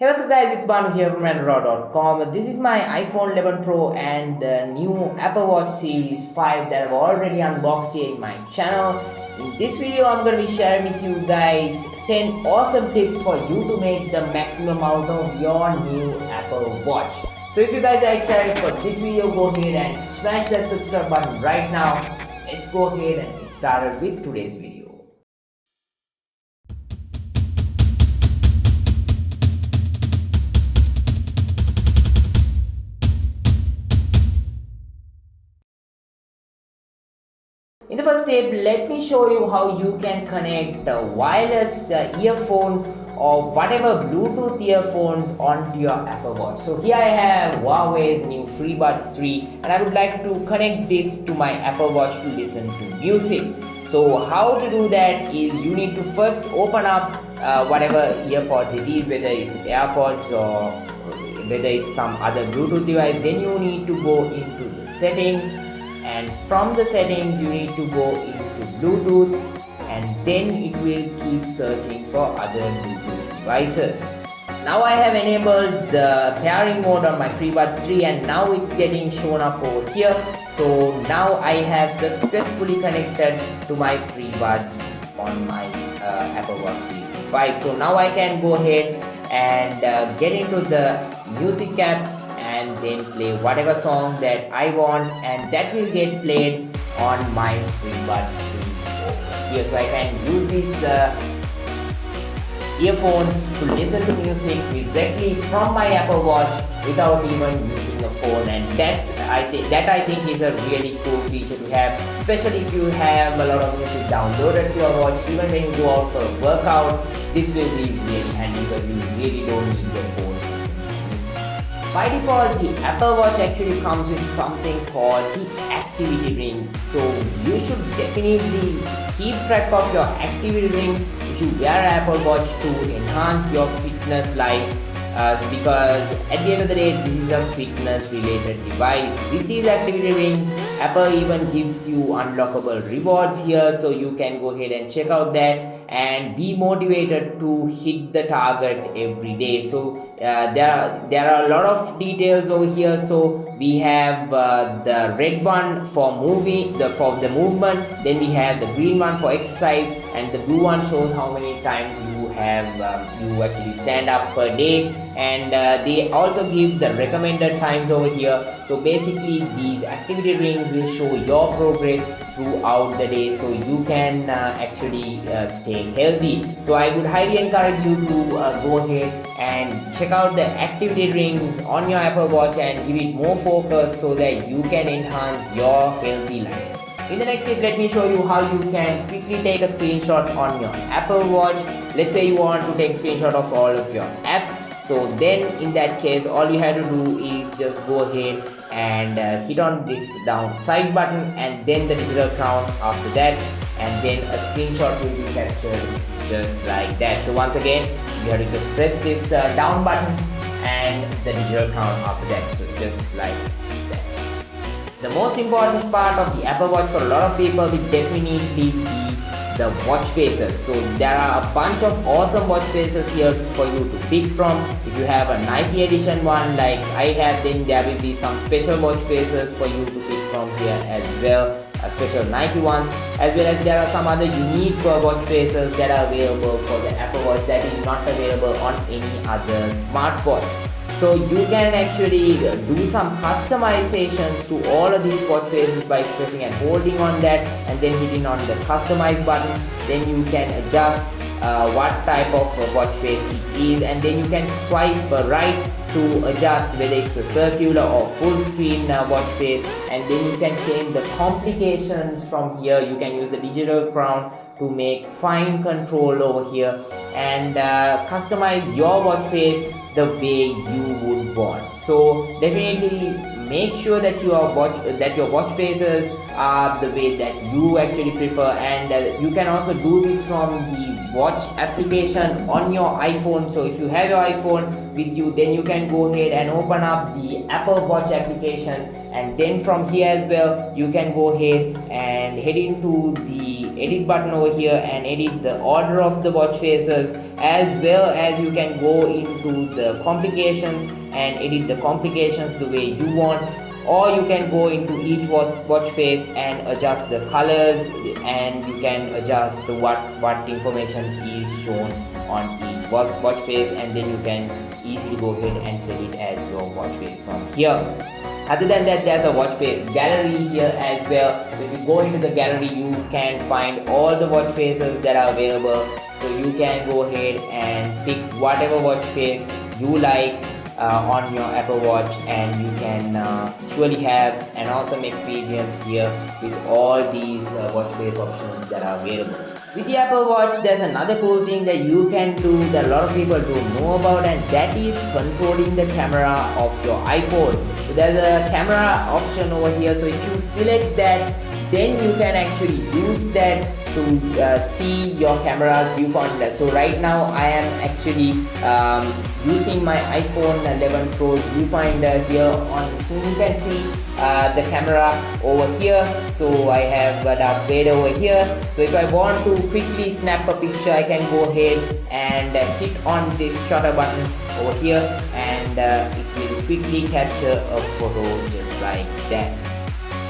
Hey, what's up, guys? It's Banu here from Andro.com. This is my iPhone 11 Pro and the new Apple Watch Series 5 that I've already unboxed here in my channel. In this video, I'm going to be sharing with you guys 10 awesome tips for you to make the maximum out of your new Apple Watch. So if you guys are excited for this video, go ahead and smash that subscribe button right now. Let's go ahead and get started with today's video. In the first step, let me show you how you can connect wireless earphones or whatever Bluetooth earphones onto your Apple Watch. So here I have Huawei's new FreeBuds 3 and I would like to connect this to my Apple Watch to listen to music. So how to do that is you need to first open up whatever earpods it is, whether it's AirPods or whether it's some other Bluetooth device. Then you need to go into the settings, and from the settings you need to go into Bluetooth, and then it will keep searching for other Bluetooth devices. Now I have enabled the pairing mode on my FreeBuds 3 and now it's getting shown up over here. So now I have successfully connected to my FreeBuds on my Apple Watch Series 5. So now I can go ahead and get into the music app and then play whatever song that I want, and that will get played on my FreeBuds 3 here. So I can use these earphones to listen to music directly from my Apple Watch without even using a phone, and I think is a really cool feature to have, especially if you have a lot of music downloaded to your watch. Even when you go out for a workout, this will be really handy because you really don't need your phone. By default, the Apple Watch actually comes with something called the activity rings. So you should definitely keep track of your activity rings if you wear an Apple Watch to enhance your fitness life, because at the end of the day, this is a fitness related device. With these activity rings, Apple even gives you unlockable rewards here, so you can go ahead and check out that and be motivated to hit the target every day. So there are a lot of details over here. So we have the red one for for the movement, then we have the green one for exercise, and the blue one shows how many times you have you actually stand up per day, and they also give the recommended times over here. So basically these activity rings will show your progress throughout the day, so you can actually stay healthy. So I would highly encourage you to go ahead and check out the activity rings on your Apple Watch and give it more focus so that you can enhance your healthy life. In the next step, let me show you how you can quickly take a screenshot on your Apple Watch. Let's say you want to take a screenshot of all of your apps. So then in that case, all you have to do is just go ahead and hit on this down side button and then the digital crown after that, and then a screenshot will be captured just like that. So once again, you have to just press this down button and the digital crown after that. So just like that. The most important part of the Apple Watch for a lot of people will definitely be the watch faces. So there are a bunch of awesome watch faces here for you to pick from. If you have a Nike edition one like I have, then there will be some special watch faces for you to pick from here as well, special Nike ones, as well as there are some other unique watch faces that are available for the Apple Watch that is not available on any other smartwatch. So you can actually do some customizations to all of these watch faces by pressing and holding on that and then hitting on the customize button. Then you can adjust what type of watch face it is, and then you can swipe right to adjust whether it's a circular or full screen watch face, and then you can change the complications from here. You can use the digital crown to make fine control over here and customize your watch face the way you would want. So definitely make sure that your watch faces are the way that you actually prefer, and you can also do this from the watch application on your iPhone. So if you have your iPhone with you, then you can go ahead and open up the Apple Watch application, and then from here as well you can go ahead and head into the edit button over here and edit the order of the watch faces as well as you can go into the complications and edit the complications the way you want, or you can go into each watch face and adjust the colors, and you can adjust what information is shown on each watch face, and then you can easily go ahead and set it as your watch face from here. Other than that, there's a watch face gallery here as well. If you go into the gallery, you can find all the watch faces that are available, so you can go ahead and pick whatever watch face you like on your Apple Watch, and you can surely have an awesome experience here with all these watch face options that are available. With the Apple Watch, there's another cool thing that you can do that a lot of people don't know about, and that is controlling the camera of your iPhone. So there's a camera option over here, so if you select that, then you can actually use that to see your camera's viewfinder. So right now I am actually using my iPhone 11 Pro viewfinder here on the screen. You can see the camera over here, so I have Darth Vader over here. So if I want to quickly snap a picture, I can go ahead and hit on this shutter button over here, and it will quickly capture a photo just like that.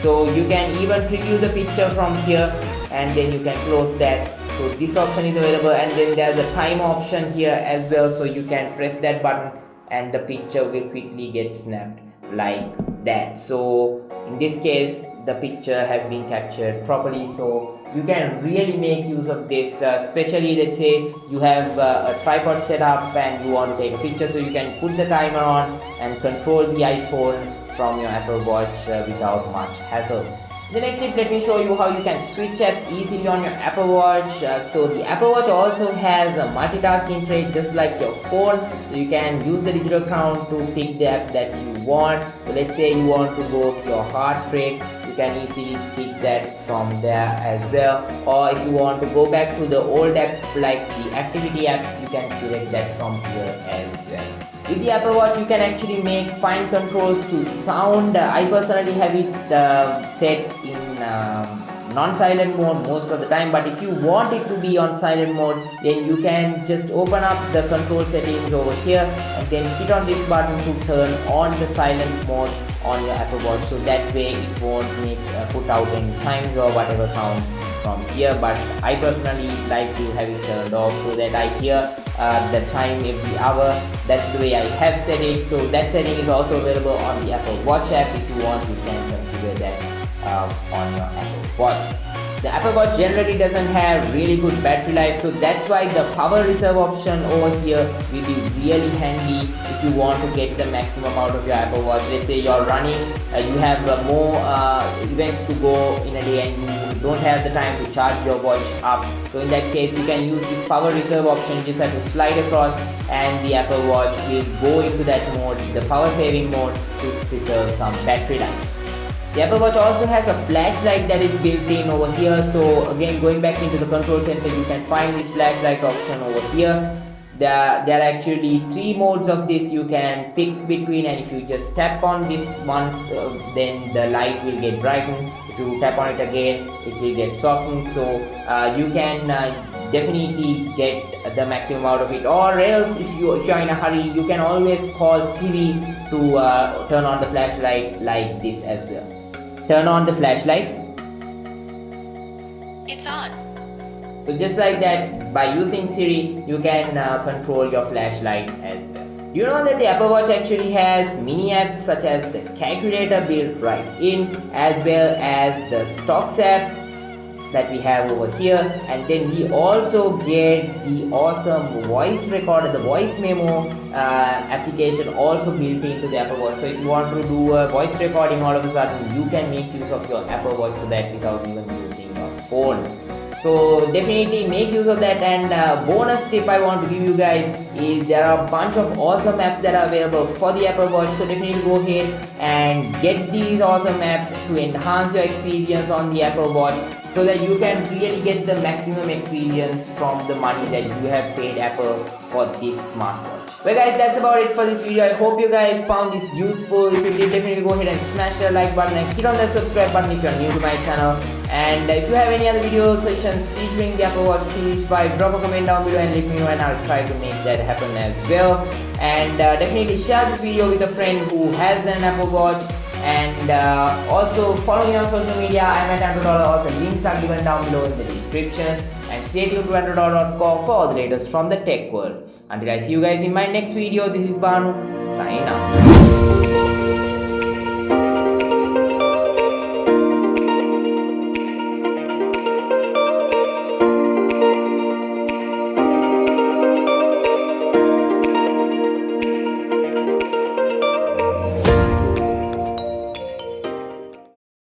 So you can even preview the picture from here, and then you can close that. So this option is available, and then there's a time option here as well, so you can press that button and the picture will quickly get snapped like that. So in this case, the picture has been captured properly, so you can really make use of this, especially let's say you have a tripod set up and you want to take a picture, so you can put the timer on and control the iPhone from your Apple Watch without much hassle. In the next tip, let me show you how you can switch apps easily on your Apple Watch. So the Apple Watch also has a multitasking tray just like your phone. So you can use the digital crown to pick the app that you want. So let's say you want to go to your heart rate, you can easily pick that from there as well. Or if you want to go back to the old app like the activity app, you can select that from here as well. With the Apple Watch, you can actually make fine controls to sound. I personally have it set in non-silent mode most of the time, but if you want it to be on silent mode, then you can just open up the control settings over here and then hit on this button to turn on the silent mode on your Apple Watch, so that way it won't put out any chimes or whatever sounds from here. But I personally like to have it turned off so that I hear the chime every hour. That's the way I have set it. So that setting is also available on the Apple Watch app. If you want, you can configure that on your Apple Watch. The Apple Watch generally doesn't have really good battery life, so that's why the power reserve option over here will be really handy if you want to get the maximum out of your Apple Watch. Let's say you're running, you have more events to go in a day and you don't have the time to charge your watch up. So in that case, you can use this power reserve option. You just have to slide across and the Apple Watch will go into that mode, the power saving mode, to preserve some battery life. The Apple Watch also has a flashlight that is built in over here. So again, going back into the control center, you can find this flashlight option over here. There are actually 3 modes of this you can pick between, and if you just tap on this once, then the light will get brightened. If you tap on it again, it will get softened. So you can definitely get the maximum out of it. Or else, if you're in a hurry, you can always call Siri to turn on the flashlight like this as well. Turn on the flashlight. It's on. So just like that, by using Siri, you can control your flashlight as well. You know that the Apple Watch actually has mini apps such as the calculator built right in, as well as the stocks app that we have over here, and then we also get the awesome voice recorder, the voice memo application also built into the Apple Watch. So if you want to do a voice recording all of a sudden, you can make use of your Apple Watch for that without even using your phone. So definitely make use of that. And bonus tip I want to give you guys is there are a bunch of awesome apps that are available for the Apple Watch. So definitely go ahead and get these awesome apps to enhance your experience on the Apple Watch, so that you can really get the maximum experience from the money that you have paid Apple for this smartwatch. Well guys, that's about it for this video. I hope you guys found this useful. If you did, definitely go ahead and smash the like button and hit on the subscribe button if you're new to my channel. And if you have any other video suggestions featuring the Apple Watch Series 5, drop a comment down below and let me know, and I'll try to make that happen as well. And definitely share this video with a friend who has an Apple Watch. And also follow me on social media. I'm at Andro Dollar. All the links are given down below in the description. And stay tuned to androdollar.com for all the latest from the tech world. Until I see you guys in my next video, this is Banu signing out.